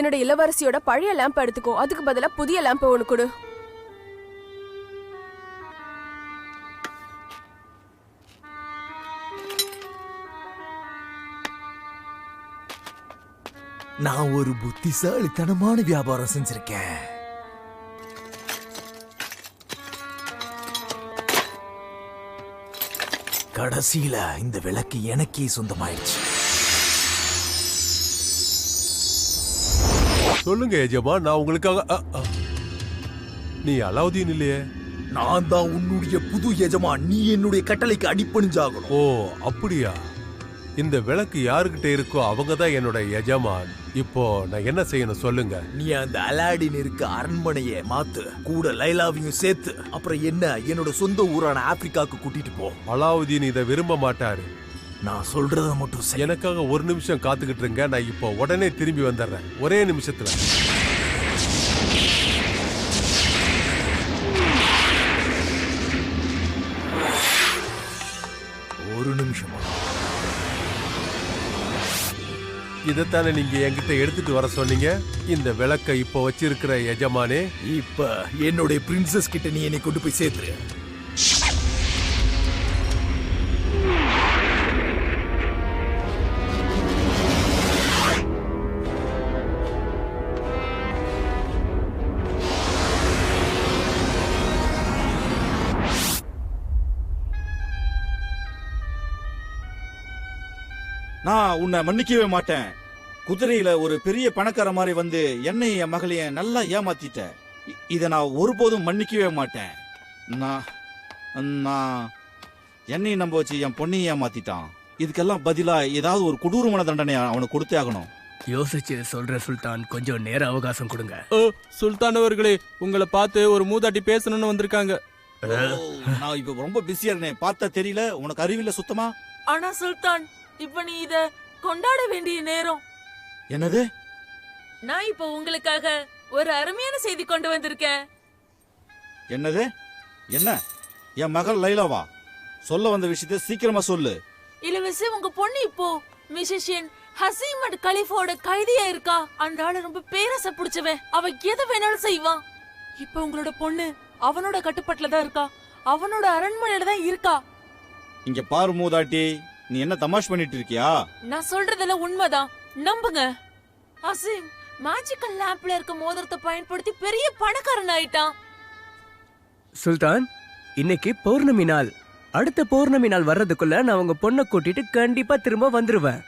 என்னோட இளவரசியோட பழைய லேம்ப் எடுத்துக்கோ, அதுக்கு பதிலா புதிய லேம்ப் ஒண்ணு கொடு. நான் ஒரு புத்திசாலித்தனமான வியாபாரம் செஞ்சிருக்கேன். கடைசியில இந்த விளக்கு எனக்கே சொந்தமாயிடுச்சு. சொல்லுங்க எஜமா, நான் உங்களுக்காக. நீ அலாவுதீன் இல்லையே? நான் தான் உன்னுடைய புது எஜமான். நீ என்னுடைய கட்டளைக்கு அடிபணிஞ்சாகணும். ஓ அப்படியா? இந்த விளக்கு யாருக்கிட்ட இருக்கோ அவங்க தான் என்னோட எஜமான். இப்போ நான் என்ன செய்யணும் சொல்லுங்க. நீ அந்த அலாடின் இருக்க அரண்மனையை மாத்து, கூட லைலாவையும் சேர்த்து. அப்புறம் என்னோட சொந்த ஊரான ஆப்பிரிக்காவுக்கு கூட்டிட்டு போ. அலாவுதீன் இதை விரும்ப மாட்டாரு. நான் சொல்றத மட்டும் செய். எனக்காக ஒரு நிமிஷம் காத்துக்கிட்டு இருங்க. நான் இப்போ உடனே திரும்பி வந்துடுறேன், ஒரே நிமிஷத்துல. ஒரு நிமிஷமா? இதைத்தானே நீங்க என்கிட்ட எடுத்துட்டு வர சொன்னீங்க. இந்த விளக்கை இப்போ வச்சிருக்கிற எஜமானே, இப்ப என்னுடைய பிரின்சஸ் கிட்ட நீ என்னை கொண்டு போய் சேர்த்துரு. நான் உன்னை மன்னிக்கவே மாட்டேன். குதிரையில ஒரு பெரிய பணக்கார மாதிரி வந்து என்னையும் என் மகளையும் நல்லா ஏமாத்திட்ட. இதை நான் ஒருபோதும் மன்னிக்கவே மாட்டேன். நான் என்னையும் நம்ப வச்சு என் பொண்ணையும் ஏமாத்திட்டான். இதுக்கெல்லாம் பதிலா ஏதாவது ஒரு கொடூரமான தண்டனை அவனுக்கு கொடுத்தே ஆகணும். யோசிச்சு சொல்ற சுல்தான், கொஞ்சம் நேர அவகாசம் கொடுங்க. சுல்தான் அவர்களே, உங்களை பார்த்து ஒரு மூதாட்டி பேசணும்னு வந்திருக்காங்க. நான் இப்ப ரொம்ப பிஸியா இருந்தேன், பார்த்தா தெரியல. உனக்கு அறிவில்ல சுத்தமா? ஆனா சுல்தான், இப்ப நீ இத கொண்டாட வேண்டிய நேரம். என்னது? நான் இப்ப உங்களுக்காக ஒரு அருமையான செய்தி கொண்டு வந்திருக்கேன். என்னது? என்ன? என் மகள் லைலாவா? சொல்ல வந்த விஷயத்தை சீக்கிரமா சொல்லு. இளவரசி, உங்க பொண்ணு இப்போ மியூசிஷியன் ஹசீம் அண்ட் கலீஃபோட கைதியா இருக்கா. அந்த ஆளு ரொம்ப பேரச பிடிச்சவன். அவ எது வேணாலும் செய்வான். இப்ப உங்களோட பொண்ணு அவனோட கட்டுப்பாட்டுல தான் இருக்கா. அவனோட அரண்மனையில தான் இருக்கா. இங்க பாரு மூதாட்டி, நீ என்ன தமாஷ் பண்ணிட்டு இருக்கியா? நான் சொல்றதெல்லாம் உண்மைதான், நம்புங்க. ஹசீம் மேஜிக்கல் லேம்ப்ல இருக்க மோதிரத்தை பயன்படுத்தி பெரிய பணக்காரன் ஆயிட்டான். சுல்தான், இன்னைக்கு பௌர்ணமி நாள். அடுத்த பௌர்ணமி நாள் வர்றதுக்குள்ள நான் உங்க பொண்ணை கூட்டிட்டு கண்டிப்பா திரும்ப வந்துருவேன்.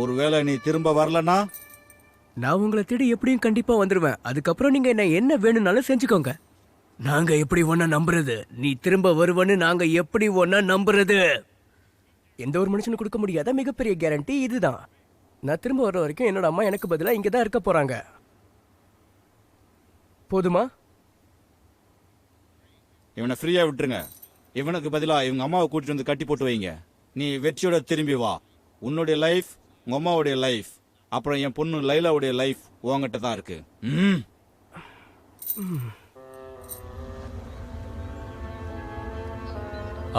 ஒருவேளை நீ திரும்ப வரலனா நான் உங்களை தேடி எப்படியும் கண்டிப்பா வந்துருவேன். அதுக்கப்புறம் நீங்க என்ன வேணும்னாலும் செஞ்சுக்கோங்க. நாங்க எப்படி ஒன்னா நம்புறது? நீ திரும்ப வருவன்னு நாங்க எப்படி ஒன்னா நம்புறது? எந்த ஒரு மனுஷனுக்கு கொடுக்க முடியாத மிகப்பெரிய கேரண்டி இதுதான். நான் திரும்ப வர்ற வரைக்கும் என்னோட அம்மா எனக்கு பதிலா இங்கதான் இருக்க போறாங்க. போதுமா? இவனை ஃப்ரீயா விட்டுருங்க. இவனுக்கு பதிலா இவங்க அம்மாவை கூட்டிட்டு வந்து கட்டி போட்டு வைங்க. நீ வெற்றியோட திரும்பி வா. உன்னுடைய லைஃப், உங்க அம்மாவுடைய லைஃப், அப்புறம் என் பொண்ணு லைலாவுடைய லைஃப் உங்ககிட்ட தான் இருக்கு.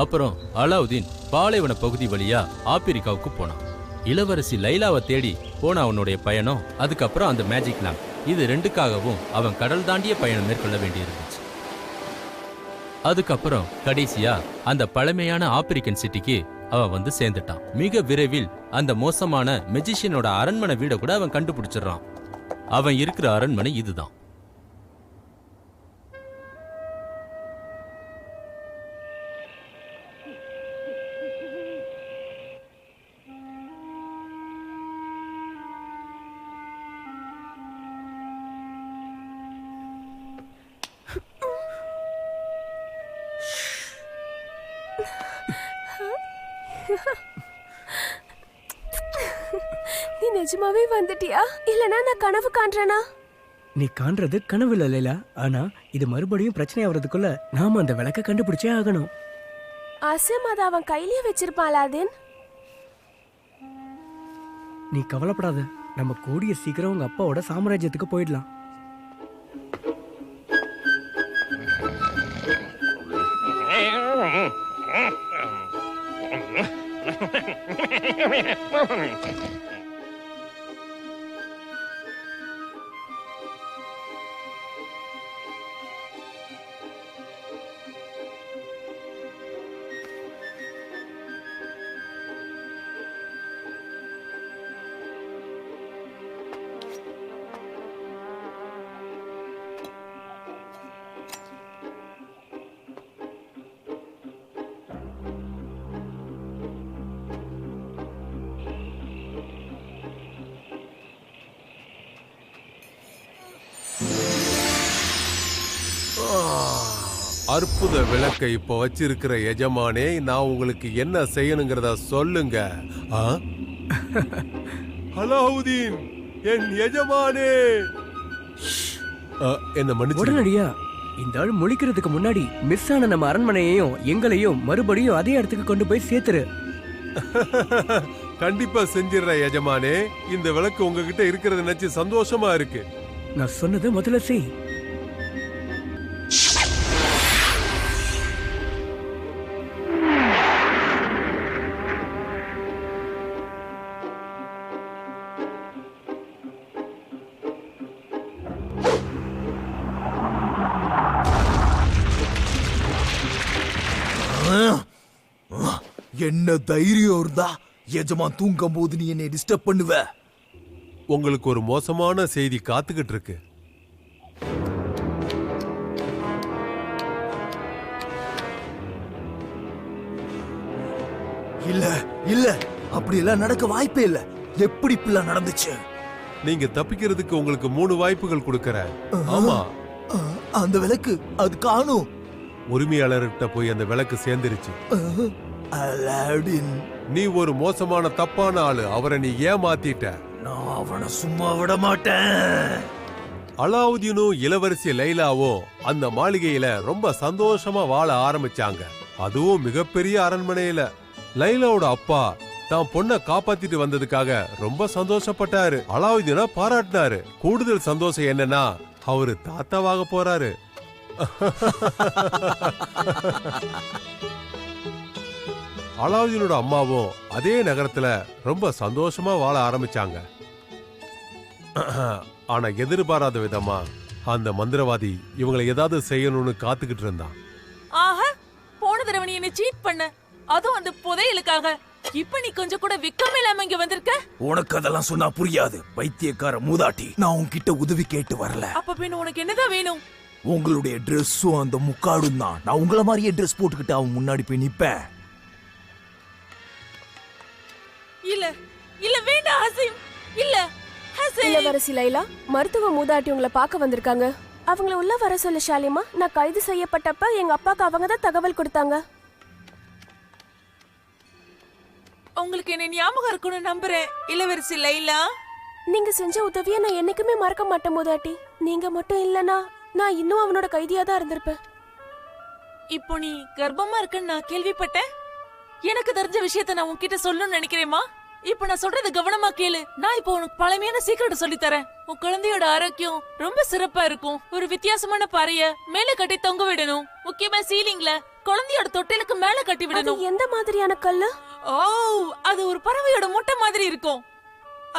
அப்புறம் அலாவுதீன் பாலைவன பகுதி வழியா ஆப்பிரிக்காவுக்கு போனான். இளவரசி லைலாவை தேடி போன அவனுடைய பயணம், அதுக்கப்புறம் அந்த மேஜிக் லேம்ப், இது ரெண்டுக்காகவும் அவன் கடல் தாண்டிய பயணம் மேற்கொள்ள வேண்டியிருந்துச்சு. அதுக்கப்புறம் கடைசியா அந்த பழமையான ஆப்பிரிக்கன் சிட்டிக்கு அவன் வந்து சேர்ந்துட்டான். மிக விரைவில் அந்த மோசமான மெஜிஷியனோட அரண்மனை வீட கூட அவன் கண்டுபிடிச்சிடறான். அவன் இருக்கிற அரண்மனை இதுதான். நீ நிஜமாவே வந்துட்டியா? இல்லனா நான் கனவு காண்றேனா? நீ காண்றது கனவு இல்ல லைலா. ஆனா இது மறுபடியும் பிரச்சனை ஆகிறதுக்குள்ள நாம அந்த விளக்க கண்டுபிடிச்சே ஆகணும். அசீம் அத அவன் கையிலேயே வச்சிருப்பான் அலாதீன். நீ கவலைப்படாத, நம்ம கூடிய சீக்கிரம் உங்க அப்பாவோட சாம்ராஜ்யத்துக்கு போயிடலாம். அற்புத விளக்கை இப்ப வச்சிருக்கிற எஜமானே, நான் உங்களுக்கு என்ன செய்யணுங்கிறத சொல்லுங்க. அலாவுதீன், என் எஜமானே. என்ன மன்னிச்சு. உடனடியா இந்த ஆள் முழிக்கிறதுக்கு முன்னாடி மிஸ் ஆன நம்ம அரண்மனையையும் எங்களையும் மறுபடியும் அதே இடத்துக்கு கொண்டு போய் சேர்த்துரு. கண்டிப்பா செஞ்சிடற எஜமானே. இந்த விளக்கு உங்ககிட்ட இருக்கிறது நினைச்சு சந்தோஷமா இருக்கு. நான் சொன்னது முதல்ல செய். என்ன தைரியம் இருந்தா எஜமான் தூங்கும் போது நீ என்னை டிஸ்டர்ப் பண்ணுவ? உங்களுக்கு ஒரு மோசமான செய்தி காத்துக்கிட்டு இருக்கு. இல்ல இல்ல, அப்படி எல்லாம் நடக்க வாய்ப்பே இல்ல. எப்படி இப்படிலாம் நடந்துச்சு? நீங்க தப்பிக்கிறதுக்கு உங்களுக்கு 3 வாய்ப்புகள் கொடுக்கறேன். ஆமா, அந்த விளக்கு அது காணும். உரிமையாளர்கிட்ட போய் அந்த விளக்கு சேர்ந்துருச்சு. அலாவுதீன், நீ ஒரு மோசமான தப்பான ஆளு. அவரை நீ ஏமாத்திட்ட. நான் அவனை சும்மா விட மாட்டேன். அலாவுதீனும் இளவரசி லைலாவும் அந்த மாளிகையில ரொம்ப சந்தோஷமா வாழ ஆரம்பிச்சாங்க. அதுவும் மிகப்பெரிய அரண்மனையில. லைலாவோட அப்பா தான் பொண்ணை காப்பாத்திட்டு வந்ததுக்காக ரொம்ப சந்தோஷப்பட்டாரு. அலாவுதீனை பாராட்டினாரு. கூடுதல் சந்தோஷம் என்னன்னா, அவரு தாத்தாவாக போறாரு. அலாவுதீனோட அம்மாவும் அதே நகரத்துல ரொம்ப சந்தோஷமா வாழ ஆரம்பிச்சாங்க. ஆனா எதிர்பாராத விதமா அந்த மந்திரவாதி இவங்களை ஏதாவது செய்யணும்னு காத்துக்கிட்டு இருந்தான். ஆஹா, போன தடவை நீ என்ன சீட் பண்ண, அதுவும் அந்த புதையலுக்காக. இப்ப நீ கொஞ்சம் கூட வெக்கமே இல்லாம இங்க வந்திருக்க. உனக்கு அதெல்லாம் சொன்னா புரியாது, பைத்தியக்கார மூதாட்டி. நான் உன்கிட்ட உதவி கேட்டு வரல. அப்ப பின்ன உனக்கு என்னதான் வேணும்? உங்களுடைய ட்ரெஸ்ஸும் அந்த முக்காடும் தான். நான் உங்கள மாதிரியே ட்ரெஸ் போட்டுக்கிட்டு அவன் முன்னாடி போய் நிப்பேன். இல்ல இல்ல, வேண்டாம் ஹசீம். இல்ல ஹசீம். இளவரசி லைலா, மருத்துவ மூதாட்டி உங்களை பார்க்க வந்திருக்காங்க. அவங்கள உள்ள வர சொல்ல ஷாலிமா. நான் கைது செய்யப்பட்டப்ப எங்க அப்பாக்கு அவங்க தான் தகவல் கொடுத்தாங்க. உங்களுக்கு என்ன ஞாபகம் இருக்கும்னு நம்புறேன் இளவரசி லைலா. நீங்க செஞ்ச உதவியை நான் என்னைக்குமே மறக்க மாட்டேன் மூதாட்டி. நீங்க மட்டும் இல்லனா நான் இன்னும் அவனோட கைதியா தான் இருந்திருப்பேன். இப்போ நீ கர்ப்பமா இருக்குன்னு நான் கேள்விப்பட்டேன். எனக்கு தெரிஞ்ச விஷயத்த நான் உன்கிட்ட சொல்லணும்னு நினைக்கிறேமா. இப்ப நான் சொல்றது கவனமா கேளு. நான் இப்போ உனக்கு பழமையான சீக்கிரட் சொல்லி தரேன். உன் குழந்தையோட ஆரோக்கியம் ரொம்ப சிறப்பா இருக்கும். ஒரு வித்தியாசமான பாறைய மேல கட்டி தொங்க விடணும். முக்கியமா சீலிங்ல குழந்தையோட தொட்டிலுக்கு மேல கட்டி விடணும். எந்த மாதிரியான கல்லு? ஓ, அது ஒரு பறவையோட முட்டை மாதிரி இருக்கும்.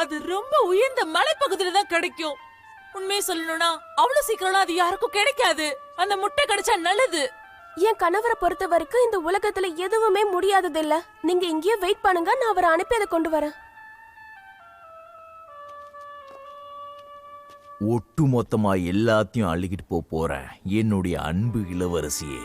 அது ரொம்ப உயர்ந்த மலைப்பகுதியில தான் கிடைக்கும். உண்மையை சொல்லணும்னா அவ்வளவு சீக்கிரம் அது யாருக்கும் கிடைக்காது. அந்த முட்டை கிடைச்சா நல்லது. என் கணவரை பொறுத்த வரைக்கும் இந்த உலகத்துல எதுவுமே முடியாதது இல்ல. நீங்க இங்கேயே வெயிட் பண்ணுங்க, நான் அவரை அனுப்பி அதை கொண்டு வரேன். ஒட்டு மொத்தமா எல்லாத்தையும் அள்ளிக்கிட்டு போறேன் என்னுடைய அன்பு இளவரசியே.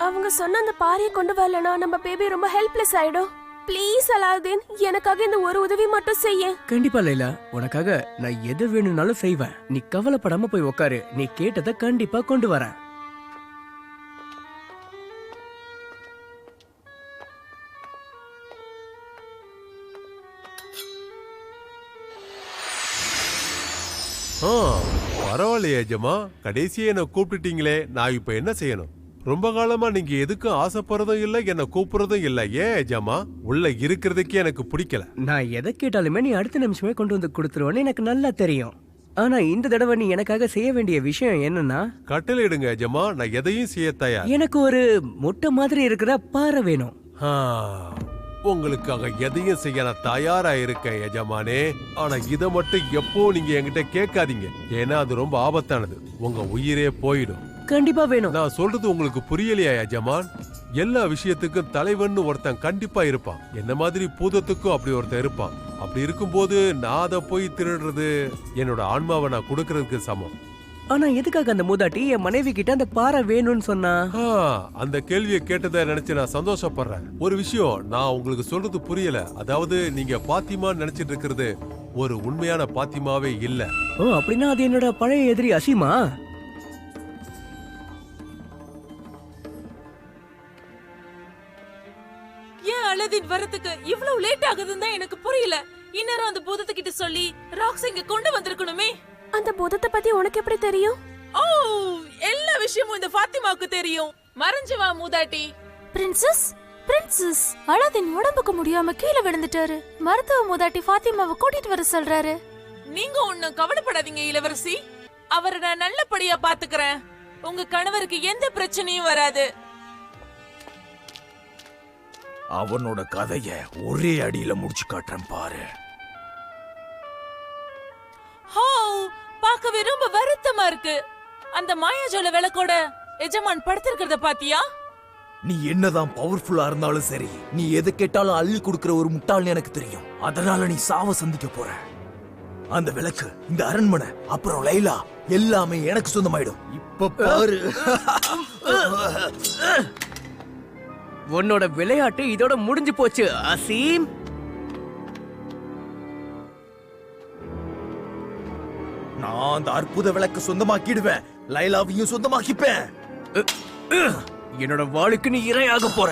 அவங்க சொன்ன அந்த பாறையை கொண்டு வரலனா நம்ம பேபி ரொம்ப ஹெல்ப்லெஸ் ஆயிடும். ப்ளீஸ் அலாவுதீன், எனக்காக இந்த ஒரு உதவி மட்டும் செய்ய. கண்டிப்பா லைலா, உனக்காக நான் எது வேணும்னாலும் செய்வேன். நீ கவலைப்படாம போய் உட்காரு. நீ கேட்டதை கண்டிப்பா கொண்டு வரேன். பரவாயில்லையே ஜமா, கடைசியே என்ன கூப்பிட்டுட்டீங்களே. நான் இப்ப என்ன செய்யணும்? ரொம்ப காலமா நீங்க எதுக்கும் ஆசைப்படுறதும் இல்ல, என்ன கூப்பிடுறதும் இல்ல. ஏன் ஜமா? உள்ள இருக்கிறதுக்கே எனக்கு பிடிக்கல. நான் எதை கேட்டாலுமே நீ அடுத்த நிமிஷமே கொண்டு வந்து கொடுத்துருவேன்னு எனக்கு நல்லா தெரியும். ஆனா இந்த தடவை நீ எனக்காக செய்ய வேண்டிய விஷயம் என்னன்னா, கட்டளையிடுங்க ஜமா, நான் எதையும் செய்ய தயார். எனக்கு ஒரு முட்டை மாதிரி இருக்கிற பாறை வேணும். உங்களுக்காக எதையும் செய்ய நான் தயாரா இருக்கேன் எஜமானே. ஆனா இதை மட்டும் எப்போ நீங்க என்கிட்ட கேட்காதீங்க. ஏன்னா அது ரொம்ப ஆபத்தானது. உங்க உயிரே போயிடும். கண்டிப்பா வேணும். நான் சொல்றது உங்களுக்கு புரியலையா எஜமான்? எல்லா விஷயத்துக்கும் தலைவன் ஒருத்தன் கண்டிப்பா இருப்பான். என்ன மாதிரி பூதத்துக்கும் அப்படி ஒருத்தன் இருப்பான். அப்படி இருக்கும்போது நான் அதை போய் திருடுறது என்னோட ஆன்மாவை நான் கொடுக்கறதுக்கு சமம். ஆனா எதுக்காக அந்த மூதாட்டி என் மனைவி கிட்ட அந்த பாறை வேணும்னு சொன்னா? அந்த கேள்வியை கேட்டதை நினைச்சு நான் சந்தோஷப்படுறேன். ஒரு விஷயம் நான் உங்களுக்கு சொல்றது புரியல. அதாவது நீங்க பாத்திமான்னு நினைச்சிட்டு இருக்கிறது ஒரு உண்மையான பாத்திமாவே இல்ல. ஓ, அப்படின்னா அது என்னோட பழைய எதிரி அசீமா? அலதீன் வரதுக்கு இவ்வளவு லேட் ஆகுதுன்னு தான் எனக்கு புரியல. இன்னரும் அந்த பூதத்துக்கிட்ட சொல்லி ராக்ஸ் இங்க கொண்டு வந்திருக்கணுமே. அந்த பூதத்தை பத்தி உனக்கு எப்படி தெரியும்? ஓ, எல்லா விஷயமும் இந்த ஃபாத்திமாவுக்கு தெரியும். மறைஞ்சு வா மூதாட்டி. பிரின்சஸ், பிரின்சஸ், அலாதீன் உடம்புக்கு முடியாம கீழே விழுந்துட்டாரு. மருத்துவ மூதாட்டி ஃபாத்திமாவை கூட்டிட்டு வர சொல்றாரு. நீங்க ஒண்ணும் கவலைப்படாதீங்க இளவரசி. அவரை நான் நல்லபடியா பாத்துக்கிறேன். உங்க கணவருக்கு எந்த பிரச்சனையும் வராது. அவனோட கதைய ஒரே அடியில முடிச்சு காட்டுறேன் பாரு. ஹோ, பார்க்கவே ரொம்ப வருத்தமா இருக்கு. அந்த மாயாஜோல விளக்கோட எஜமான் படுத்திருக்கிறத பாத்தியா? நீ என்னதான் பவர்ஃபுல்லா இருந்தாலும் சரி, நீ எதை கேட்டாலும் அள்ளி கொடுக்கிற ஒரு முட்டாள்னு எனக்கு தெரியும். அதனால நீ சாவ சந்திக்க போற. அந்த விளக்கு, இந்த அரண்மனை, அப்புறம் லைலா எல்லாமே எனக்கு சொந்தமாயிடும். இப்ப பாரு. உன்னோட விளையாட்டு இதோட முடிஞ்சு போச்சு அசீம். நான் அந்த அற்புத விளக்கு சொந்தமாக்கிடுவேன். லைலாவையும் சொந்தமாக்கிப்பேன். என்னோட வாளுக்கு நீ இரையாக போற.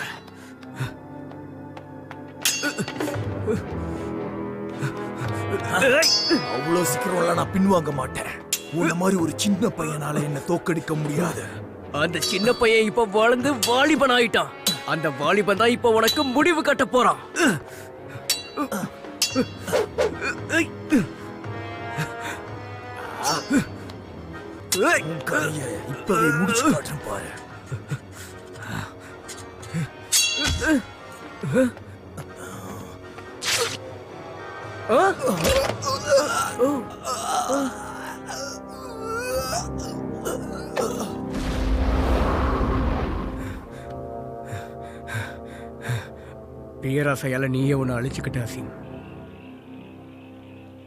அவ்வளவு சீக்கிரம் நான் பின்வாங்க மாட்டேன். உன்ன மாதிரி ஒரு சின்ன பையனால என்ன தோக்கடிக்க முடியாது. அந்த சின்ன பையன் இப்ப வளர்ந்து வாலிபன் ஆயிட்டான். அந்த வாலிபன் தான் இப்ப உனக்கு முடிவு கட்ட போறான். இப்பவே முடிச்சு காட்டுறேன் பாரு. பேராசையால நீயே உன்னை அழிச்சுக்கிட்ட அசீம்.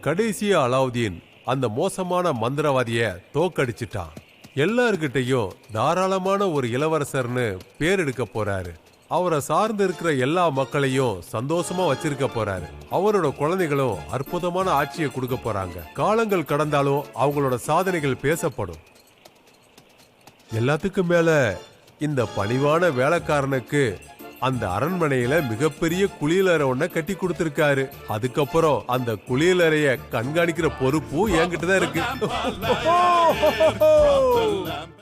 கடைசியா அலாவுதீன் அந்த மோசமான மந்திரவாதிய தோக்கடிச்சிட்டான். எல்லார்கிட்டையும் தாராளமான ஒரு இளவரசர்னு பேர் எடுக்க போறாரு. அவரை சார்ந்து இருக்கிற எல்லா மக்களையும் சந்தோஷமா வச்சிருக்க போறாரு. அவரோட குழந்தைகளும் அற்புதமான ஆட்சியை கொடுக்க போறாங்க. காலங்கள் கடந்தாலும் அவங்களோட சாதனைகள் பேசப்படும். எல்லாத்துக்கும் மேல இந்த பணிவான வேலைக்காரனுக்கு அந்த அரண்மனையில மிகப்பெரிய குளியலறை ஒன்ன கட்டி கொடுத்திருக்காரு. அதுக்கப்புறம் அந்த குளியலறைய கண்காணிக்கிற பொறுப்பும் என்கிட்ட தான் இருக்கு.